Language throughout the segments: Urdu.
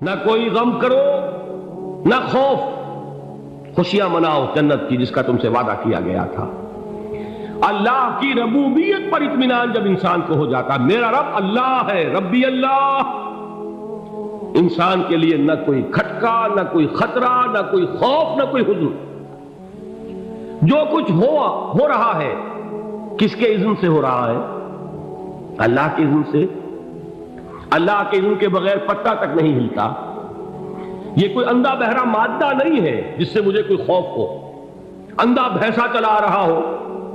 نہ کوئی غم کرو نہ خوف، خوشیاں مناؤ جنت کی جس کا تم سے وعدہ کیا گیا تھا۔ اللہ کی ربوبیت پر اطمینان جب انسان کو ہو جاتا، میرا رب اللہ ہے، ربی اللہ، انسان کے لیے نہ کوئی کھٹکا، نہ کوئی خطرہ، نہ کوئی خوف، نہ کوئی حزن۔ جو کچھ ہو رہا ہے کس کے اذن سے ہو رہا ہے؟ اللہ کے اذن سے۔ اللہ کے اذن کے بغیر پتہ تک نہیں ہلتا۔ یہ کوئی اندھا بہرا مادہ نہیں ہے جس سے مجھے کوئی خوف ہو۔ اندھا بھینسا چلا آ رہا ہو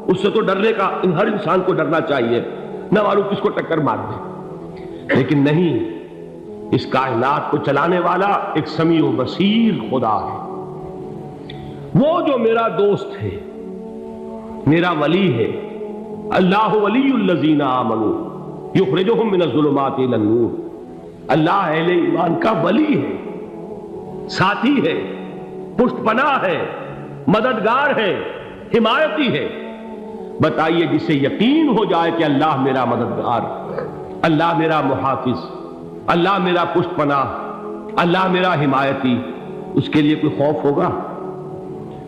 اس سے تو ڈرنے کا ہر انسان کو ڈرنا چاہیے، نہ معلوم کس کو ٹکر مار دے، لیکن نہیں، اس کائنات کو چلانے والا ایک سمیع و بصیر خدا ہے۔ وہ جو میرا دوست ہے، میرا ولی ہے، اللہ ولی الذین آمنوا یخرجہم من الظلمات الی النور، اللہ اہل ایمان کا ولی ہے، ساتھی ہے، پشت پناہ ہے، مددگار ہے، حمایتی ہے۔ بتائیے جسے یقین ہو جائے کہ اللہ میرا مددگار، اللہ میرا محافظ، اللہ میرا پشت پناہ، اللہ میرا حمایتی، اس کے لیے کوئی خوف ہوگا؟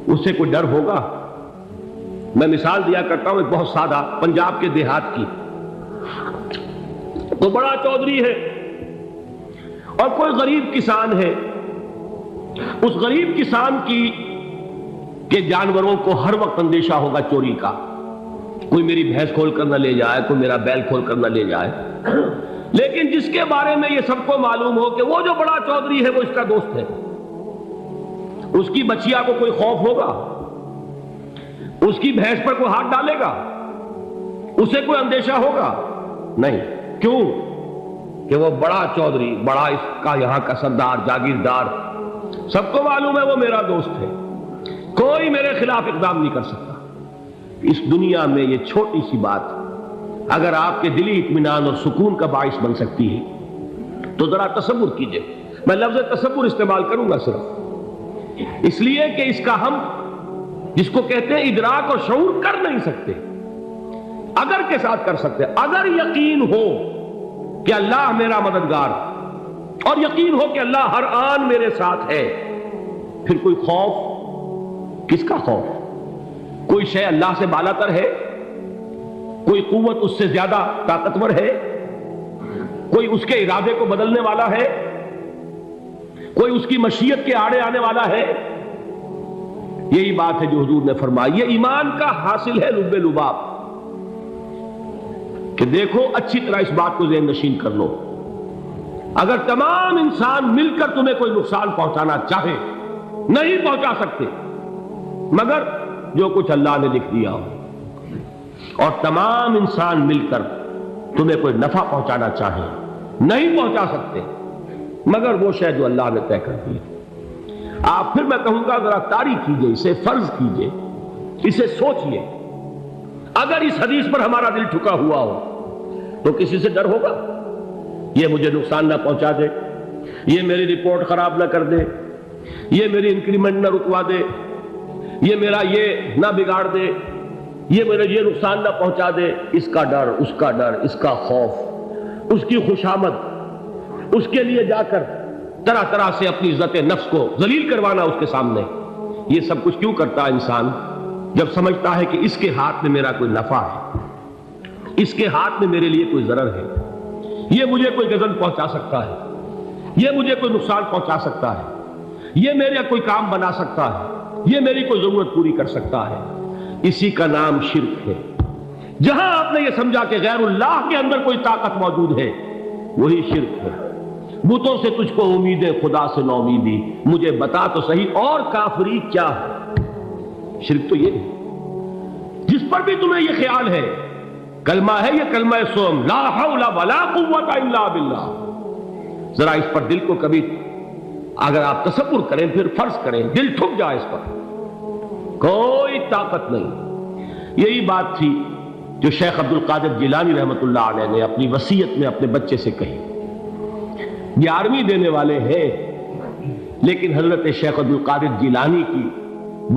اس سے کوئی ڈر ہوگا؟ میں مثال دیا کرتا ہوں ایک بہت سادہ، پنجاب کے دیہات کی۔ تو بڑا چودھری ہے اور کوئی غریب کسان ہے۔ اس غریب کسان کے جانوروں کو ہر وقت اندیشہ ہوگا چوری کا، کوئی میری بھینس کھول کر نہ لے جائے، کوئی میرا بیل کھول کر نہ لے جائے۔ لیکن جس کے بارے میں یہ سب کو معلوم ہو کہ وہ جو بڑا چودھری ہے وہ اس کا دوست ہے، اس کی بچیا کو کوئی خوف ہوگا؟ اس کی بھینس پر کوئی ہاتھ ڈالے گا؟ اسے کوئی اندیشہ ہوگا؟ نہیں۔ کیوں؟ کہ وہ بڑا چودھری، بڑا اس کا یہاں کا سردار، جاگیردار، سب کو معلوم ہے وہ میرا دوست ہے، کوئی میرے خلاف اقدام نہیں کر سکتا۔ اس دنیا میں یہ چھوٹی سی بات اگر آپ کے دلی اطمینان اور سکون کا باعث بن سکتی ہے تو ذرا تصور کیجئے۔ میں لفظ تصور استعمال کروں گا صرف اس لیے کہ اس کا ہم جس کو کہتے ہیں ادراک اور شعور کر نہیں سکتے، اگر کے ساتھ کر سکتے۔ اگر یقین ہو کہ اللہ میرا مددگار اور یقین ہو کہ اللہ ہر آن میرے ساتھ ہے، پھر کوئی خوف؟ کس کا خوف؟ کوئی شے اللہ سے بالا تر ہے؟ کوئی قوت اس سے زیادہ طاقتور ہے؟ کوئی اس کے ارادے کو بدلنے والا ہے؟ کوئی اس کی مشیت کے آڑے آنے والا ہے؟ یہی بات ہے جو حضور نے فرمائی، یہ ایمان کا حاصل ہے لب لباب، کہ دیکھو اچھی طرح اس بات کو ذہن نشین کر لو، اگر تمام انسان مل کر تمہیں کوئی نقصان پہنچانا چاہے نہیں پہنچا سکتے مگر جو کچھ اللہ نے لکھ دیا ہو، اور تمام انسان مل کر تمہیں کوئی نفع پہنچانا چاہے نہیں پہنچا سکتے مگر وہ شے جو اللہ نے طے کر دی۔ آپ پھر میں کہوں گا ذرا طاری کیجئے، اسے فرض کیجئے، اسے سوچئے، اگر اس حدیث پر ہمارا دل ٹھکا ہوا ہو تو کسی سے ڈر ہوگا؟ یہ مجھے نقصان نہ پہنچا دے، یہ میری رپورٹ خراب نہ کر دے، یہ میری انکریمنٹ نہ رکوا دے، یہ میرا یہ نہ بگاڑ دے، یہ میرے یہ نقصان نہ پہنچا دے۔ اس کا ڈر، اس کا ڈر، اس کا خوف، اس کی خوشامد، اس کے لیے جا کر طرح طرح سے اپنی عزت نفس کو ذلیل کروانا اس کے سامنے، یہ سب کچھ کیوں کرتا ہے انسان؟ جب سمجھتا ہے کہ اس کے ہاتھ میں میرا کوئی نفع ہے، اس کے ہاتھ میں میرے لیے کوئی ضرر ہے، یہ مجھے کوئی غضب پہنچا سکتا ہے، یہ مجھے کوئی نقصان پہنچا سکتا ہے، یہ میرا کوئی کام بنا سکتا ہے، یہ میری کوئی ضرورت پوری کر سکتا ہے، اسی کا نام شرک ہے۔ جہاں آپ نے یہ سمجھا کہ غیر اللہ کے اندر کوئی طاقت موجود ہے وہی شرک ہے۔ بتوں سے تجھ کو امید ہے، خدا سے نو امیدی، مجھے بتا تو صحیح اور کافری کیا ہے؟ شرک تو یہ ہے جس پر بھی تمہیں یہ خیال ہے، کلمہ ہے یہ کلمہ سوم، لا حول ولا قوت الا باللہ، ذرا اس پر دل کو کبھی اگر آپ تصور کریں، پھر فرض کریں، دل ٹھک جائے اس پر، کوئی طاقت نہیں۔ یہی بات تھی جو شیخ عبد القادر جیلانی رحمۃ اللہ علیہ نے اپنی وصیت میں اپنے بچے سے کہی۔ 11ویں دینے والے ہیں لیکن حضرت شیخ عبد القادر جیلانی کی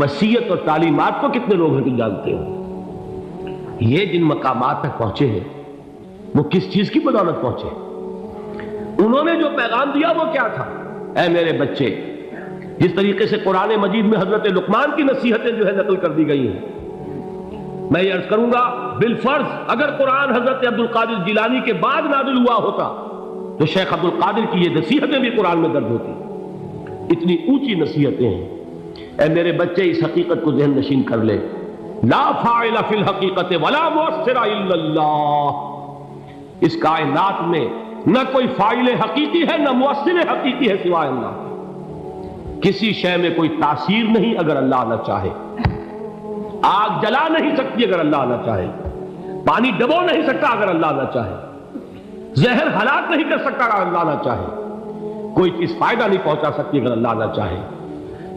وصیت اور تعلیمات کو کتنے لوگ ہیں کہ جانتے ہو؟ یہ جن مقامات تک پہنچے ہیں وہ کس چیز کی بدولت پہنچے؟ انہوں نے جو پیغام دیا وہ کیا تھا؟ اے میرے بچے، جس طریقے سے قرآن مجید میں حضرت لقمان کی نصیحتیں جو ہے نقل کر دی گئی ہیں، میں یہ عرض کروں گا بالفرض اگر قرآن حضرت عبد القادر جیلانی کے بعد نازل ہوا ہوتا تو شیخ عبد القادر کی یہ نصیحتیں بھی قرآن میں درج ہوتی۔ اتنی اونچی نصیحتیں ہیں۔ اے میرے بچے، اس حقیقت کو ذہن نشین کر لے، لا فاعل فی الحقیقت ولا مؤثر الا اللہ۔ اس کائنات میں نہ کوئی فاعل حقیقی ہے نہ مؤثر حقیقی ہے سوائے اللہ۔ کسی شے میں کوئی تاثیر نہیں اگر اللہ نہ چاہے۔ آگ جلا نہیں سکتی اگر اللہ نہ چاہے، پانی ڈبو نہیں سکتا اگر اللہ نہ چاہے، زہر ہلاک نہیں کر سکتا اگر اللہ نہ چاہے، کوئی چیز فائدہ نہیں پہنچا سکتی اگر اللہ نہ چاہے۔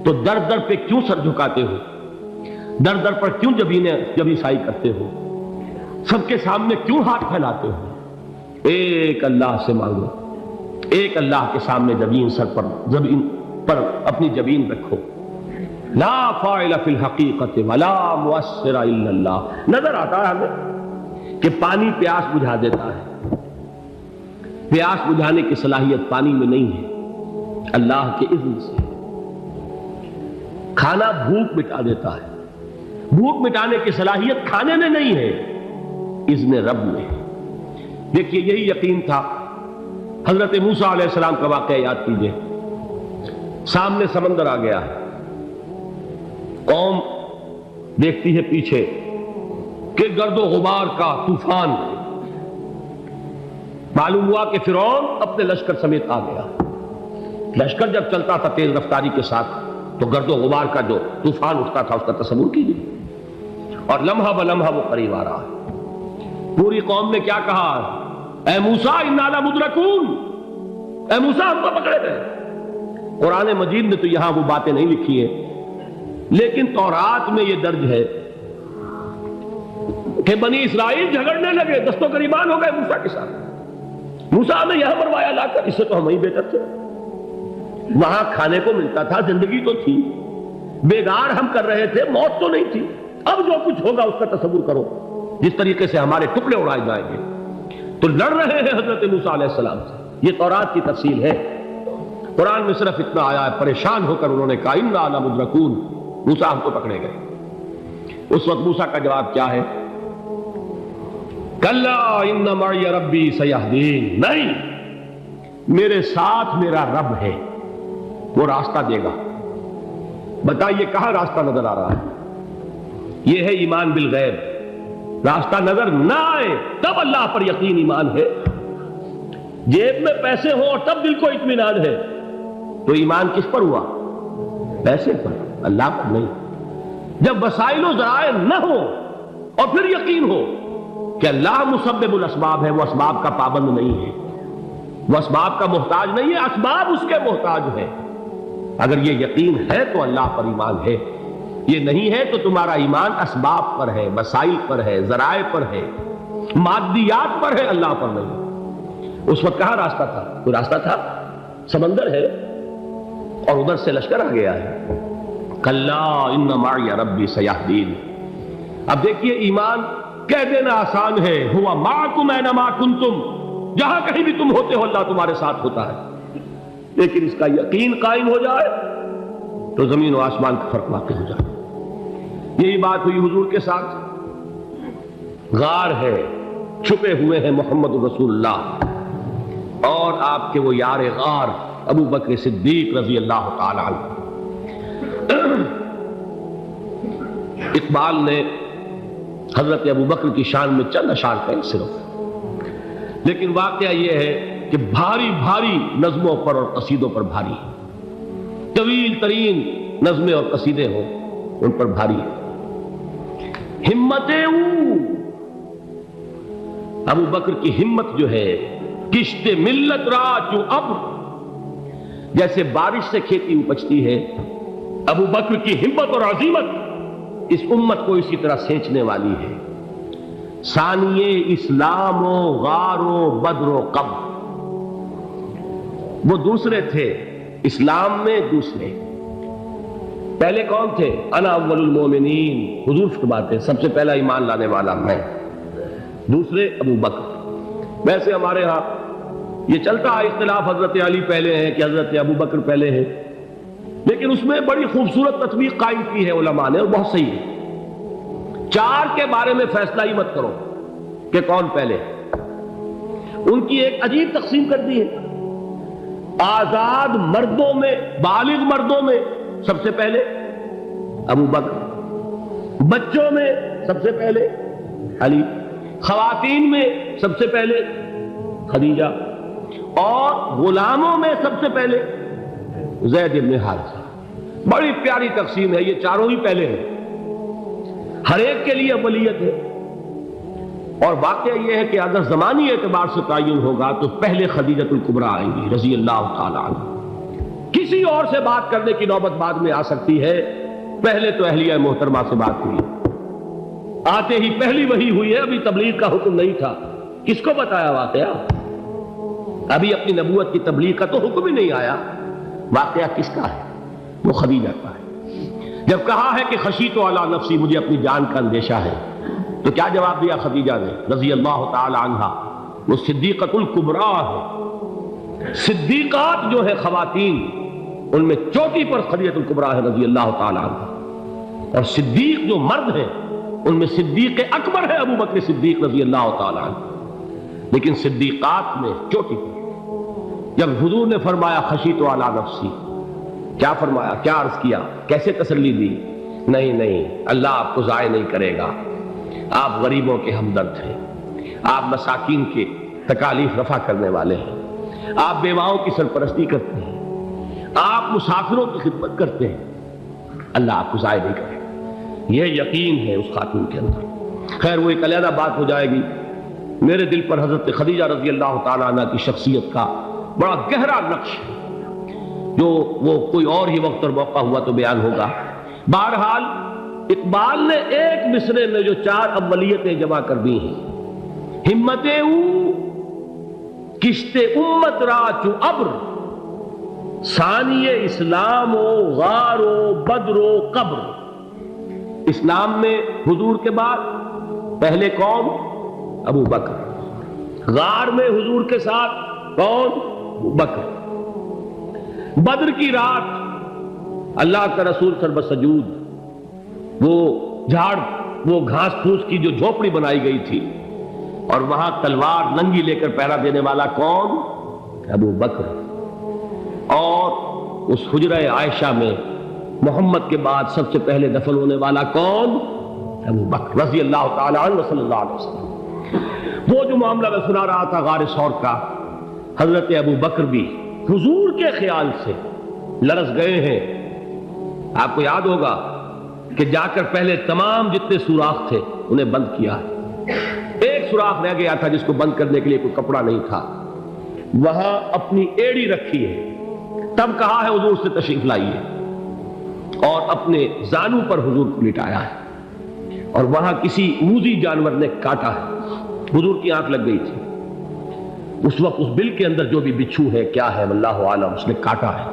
تو در در پہ کیوں سر جھکاتے ہو؟ در در پر کیوں جبیں سائی کرتے ہو؟ سب کے سامنے کیوں ہاتھ پھیلاتے ہو؟ ایک اللہ سے مانگو، ایک اللہ کے سامنے زمین پر اپنی جبین رکھو۔ لا فاعل فی الحقیقت ولا مؤثر الا اللہ۔ نظر آتا ہے ہمیں کہ پانی پیاس بجھا دیتا ہے، پیاس بجھانے کی صلاحیت پانی میں نہیں ہے، اللہ کے اذن سے۔ کھانا بھوک مٹا دیتا ہے، بھوک مٹانے کی صلاحیت کھانے میں نہیں ہے، اذن رب میں۔ دیکھیے یہی یقین تھا حضرت موسیٰ علیہ السلام کا واقعہ یاد کیجئے۔ سامنے سمندر آ گیا ہے، قوم دیکھتی ہے پیچھے کہ گرد و غبار کا طوفان، معلوم ہوا کہ فرعون اپنے لشکر سمیت آ گیا۔ لشکر جب چلتا تھا تیز رفتاری کے ساتھ تو گرد و غبار کا جو طوفان اٹھتا تھا اس کا تصور کیجیے، اور لمحہ بلمحہ وہ قریب آ رہا ہے۔ پوری قوم نے کیا کہا؟ اے موسیٰ انا لمدرکون، اے موسیٰ ہم کو پکڑے گئے۔ قرآن مجید میں تو یہاں وہ باتیں نہیں لکھی ہیں، لیکن تورات میں یہ درج ہے کہ بنی اسرائیل جھگڑنے لگے، دست و گریبان ہو گئے موسیٰ کے ساتھ۔ موسیٰ نے یہاں مروایا لا کر، اس سے تو ہم ہی بہتر تھے، وہاں کھانے کو ملتا تھا، زندگی تو تھی، بیگار ہم کر رہے تھے، موت تو نہیں تھی۔ اب جو کچھ ہوگا اس کا تصور کرو، جس طریقے سے ہمارے ٹکڑے اڑائے جائیں گے۔ تو لڑ رہے ہیں حضرت موسیٰ علیہ السلام سے، یہ تورات کی تفصیل ہے۔ قرآن میں صرف اتنا آیا ہے، پریشان ہو کر انہوں نے کہا انا لمدرکون، موسیٰ ہم تو پکڑے گئے۔ اس وقت موسیٰ کا جواب کیا ہے؟ کلا ان معی ربی سیہدین، نہیں، میرے ساتھ میرا رب ہے، وہ راستہ دے گا۔ بتائیے کہاں راستہ نظر آ رہا ہے؟ یہ ہے ایمان بالغیب۔ راستہ نظر نہ آئے تب اللہ پر یقین ایمان ہے۔ جیب میں پیسے ہوں اور تب دل کو اطمینان ہے تو ایمان کس پر ہوا؟ پیسے پر، اللہ پر نہیں۔ جب وسائل و ذرائع نہ ہو اور پھر یقین ہو کہ اللہ مسبب الاسباب ہے، وہ اسباب کا پابند نہیں ہے، وہ اسباب کا محتاج نہیں ہے، اسباب اس کے محتاج ہے۔ اگر یہ یقین ہے تو اللہ پر ایمان ہے، یہ نہیں ہے تو تمہارا ایمان اسباب پر ہے، وسائل پر ہے، ذرائع پر ہے، مادیات پر ہے، اللہ پر نہیں۔ اس وقت کہاں راستہ تھا؟ کوئی راستہ تھا؟ سمندر ہے اور ادھر سے لشکر آ گیا ہے۔ کلا ان معی ربی سیہدین۔ اب دیکھیے ایمان کہہ دینا آسان ہے، ہوا معکم اینما کنتم، جہاں کہیں بھی تم ہوتے ہو اللہ تمہارے ساتھ ہوتا ہے، لیکن اس کا یقین قائم ہو جائے تو زمین و آسمان کا فرق واقع ہو جائے۔ یہی بات ہوئی حضور کے ساتھ۔ غار ہے، چھپے ہوئے ہیں محمد رسول اللہ اور آپ کے وہ یار غار ابو بکر صدیق رضی اللہ تعالی عنہ۔ اقبال نے حضرت ابو بکر کی شان میں چند اشعار کہیں صرف، لیکن واقعہ یہ ہے کہ بھاری بھاری نظموں پر اور قصیدوں پر بھاری، طویل ترین نظمیں اور قصیدے ہوں ان پر بھاری ہے۔ ہمتیں ابو بکر کی ہمت جو ہے، کشت ملت را چوں ابر، جیسے بارش سے کھیتی اپجتی ہے، ابو بکر کی ہمت اور عزیمت اس امت کو اسی طرح سینچنے والی ہے۔ ثانیے اسلام و غار و بدر و قبر، وہ دوسرے تھے اسلام میں، دوسرے پہلے کون تھے؟ انا اول المومنین، حضور فرماتے ہیں سب سے پہلا ایمان لانے والا میں، دوسرے ابو بکر۔ ویسے ہمارے ہاں یہ چلتا ہے اختلاف حضرت علی پہلے ہیں کہ حضرت ابو بکر پہلے ہیں، لیکن اس میں بڑی خوبصورت تطبیق قائم کی ہے علماء نے، اور بہت صحیح ہے۔ 4 کے بارے میں فیصلہ ہی مت کرو کہ کون پہلے، ان کی ایک عجیب تقسیم کر دی ہے۔ آزاد مردوں میں، بالغ مردوں میں سب سے پہلے ابو بکر، بچوں میں سب سے پہلے علی، خواتین میں سب سے پہلے خدیجہ، اور غلاموں میں سب سے پہلے زید بن حارثہ۔ بڑی پیاری تقسیم ہے، یہ چاروں ہی پہلے ہیں، ہر ایک کے لیے اولیت ہے۔ اور واقعہ یہ ہے کہ اگر زمانی اعتبار سے تعین ہوگا تو پہلے خدیجۃ الکبریٰ آئیں گی رضی اللہ تعالی عنہ، کسی اور سے بات کرنے کی نوبت بعد میں آ سکتی ہے، پہلے تو اہلیہ محترمہ سے بات ہوئی، آتے ہی پہلی وحی ہوئی ہے، ابھی تبلیغ کا حکم نہیں تھا، کس کو بتایا واقعہ؟ ابھی اپنی نبوت کی تبلیغ کا تو حکم ہی نہیں آیا، واقعہ کس کا ہے؟ وہ خدیجہ کا ہے۔ جب کہا ہے کہ خشیت علی نفسی، مجھے اپنی جان کا اندیشہ ہے، تو کیا جواب دیا خدیجہ نے رضی اللہ تعالی عنہا؟ وہ صدیقۃ الکبریٰ ہے، صدیقات جو ہے خواتین ان میں چوٹی پر خدیجۃ الکبریٰ ہے رضی اللہ تعالی عنہا، اور صدیق جو مرد ہیں ان میں صدیق اکبر ہے ابو بکر صدیق رضی اللہ تعالی عنہ، لیکن صدیقات میں چوٹی پر۔ جب حضور نے فرمایا خشیت علی نفسی، کیا فرمایا، کیا عرض کیا، کیسے تسلی دی؟ نہیں، اللہ آپ کو ضائع نہیں کرے گا، آپ غریبوں کے ہمدرد ہیں، آپ مساکین کے تکالیف رفع کرنے والے ہیں، آپ بیواؤں کی سرپرستی کرتے ہیں، آپ مسافروں کی خدمت کرتے ہیں، اللہ آپ کو ضائع نہیں کرے گا۔ یہ یقین ہے اس خاتون کے اندر۔ خیر وہ ایک علیحدہ بات ہو جائے گی۔ میرے دل پر حضرت خدیجہ رضی اللہ تعالیٰ عنہ کی شخصیت کا بڑا گہرا نقش ہے، جو وہ کوئی اور ہی وقت اور موقع ہوا تو بیان ہوگا۔ بہرحال اقبال نے ایک مصرے میں جو 4 اولیتیں جمع کر دی ہیں، ہمتیں او کشت امت را چو ابر، ثانی اسلام و غار و بدر و قبر۔ اسلام میں حضور کے بعد پہلے کون؟ ابو بکر۔ غار میں حضور کے ساتھ کون؟ ابو بکر۔ بدر کی رات اللہ کا رسول سربسجود، وہ جھاڑ، وہ گھاس پھوس کی جو جھوپڑی بنائی گئی تھی، اور وہاں تلوار ننگی لے کر پہرا دینے والا کون؟ ابو بکر۔ اور اس حجرہ عائشہ میں محمد کے بعد سب سے پہلے دفن ہونے والا کون؟ ابو بکر رضی اللہ تعالی عنہ صلی اللہ علیہ وسلم۔ وہ جو معاملہ میں سنا رہا تھا غار ثور کا، حضرت ابو بکر بھی حضور کے خیال سے لرز گئے ہیں۔ آپ کو یاد ہوگا کہ جا کر پہلے تمام جتنے سوراخ تھے انہیں بند کیا ہے، ایک سوراخ رہ گیا تھا جس کو بند کرنے کے لیے کوئی کپڑا نہیں تھا، وہاں اپنی ایڑی رکھی ہے، تب کہا ہے حضور سے تشریف لائیے، اور اپنے زانو پر حضور کو لٹایا ہے، اور وہاں کسی موذی جانور نے کاٹا ہے، حضور کی آنکھ لگ گئی تھی، اس وقت اس بل کے اندر جو بھی بچھو ہے کیا ہے واللہ عالم، اس نے کاٹا ہے،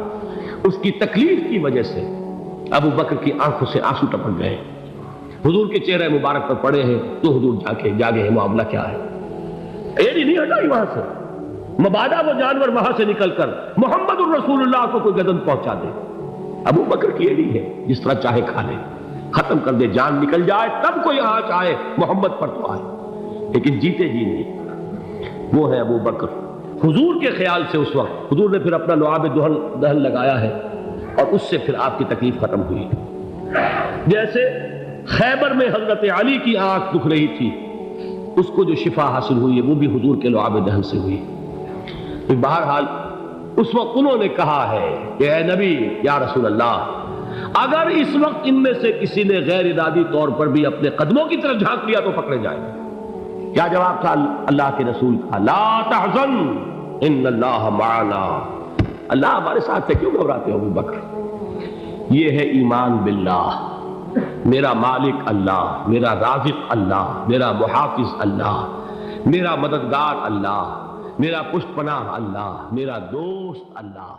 اس کی تکلیف کی وجہ سے ابو بکر کی آنکھوں سے آنسو ٹپک گئے، حضور کے چہرے مبارک پر پڑے ہیں، تو حضور جاگے ہیں، معاملہ کیا ہے؟ ایڑی نہیں ہٹائی وہاں سے، مبادا وہ جانور وہاں سے نکل کر محمد الرسول اللہ کو کوئی گدن پہنچا دے، ابو بکر کی ایڑی ہے، جس طرح چاہے کھا لے، ختم کر دے، جان نکل جائے تب کوئی آنچ آئے، محمد پر تو آئے، لیکن جیتے جی نہیں۔ وہ ہے ابو بکر حضور کے خیال سے۔ اس وقت حضور نے پھر اپنا لعاب دہن لگایا ہے، اور اس سے پھر آپ کی تکلیف ختم ہوئی۔ جیسے خیبر میں حضرت علی کی آنکھ دکھ رہی تھی، اس کو جو شفا حاصل ہوئی ہے وہ بھی حضور کے لعاب دہن سے ہوئی۔ بہرحال اس وقت انہوں نے کہا ہے کہ اے نبی یا رسول اللہ، اگر اس وقت ان میں سے کسی نے غیر ارادی طور پر بھی اپنے قدموں کی طرف جھانک لیا تو پکڑے جائیں۔ کیا جواب تھا اللہ کے رسول کا؟ لا تحزن ان اللہ معنا، اللہ ہمارے ساتھ ہے، کیوں گھبراتے ہو ابو بکر؟ یہ ہے ایمان باللہ، میرا مالک اللہ، میرا رازق اللہ، میرا محافظ اللہ، میرا مددگار اللہ، میرا پشت پناہ اللہ، میرا دوست اللہ۔